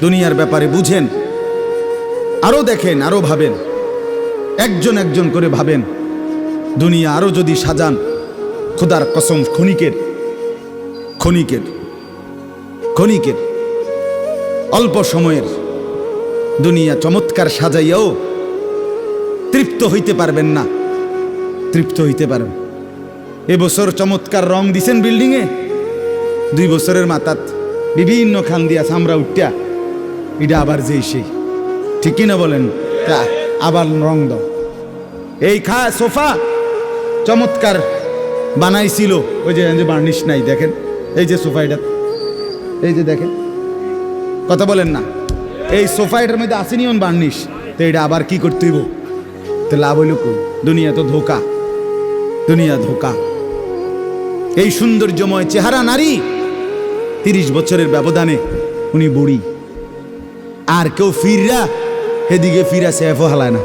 দুনিয়ার ব্যাপারে বুঝেন, আরো দেখেন, আরো ভাবেন, একজন একজন করে ভাবেন। দুনিয়া আরো যদি সাজান, খোদার কসম ক্ষণিকের ক্ষণিকের ক্ষণিকের অল্প সময়ের দুনিয়া চমৎকার সাজাইয়াও তৃপ্ত হইতে পারবেন না, তৃপ্ত হইতে পারেন। এবছর চমৎকার রং দিছেন বিল্ডিংয়ে, 2 বছরের মাথাত বিভিন্ন খান দিয়া চামড়া উঠিয়া এটা আবার যেই সেই, ঠিক কিনা বলেন? তা আবার রং দাও। এই সোফা চমৎকার বানাইছিল, ওই যে বার্নিশ নাই, দেখেন এই যে সোফা, এটা এই যে দেখেন, কথা বলেন না, এই সোফা এটার মধ্যে আসেনি অন বার্নিশ, তো এটা আবার কি করতে হইব? তো লাভ হইল কই? দুনিয়া তো ধোকা, দুনিয়া ধোকা। এই সৌন্দর্যময় চেহারা নারী 30 বছরের ব্যবধানে উনি বুড়ি, আর কেউ ফিররা এদিকে ফিরা সেফও হালায় না।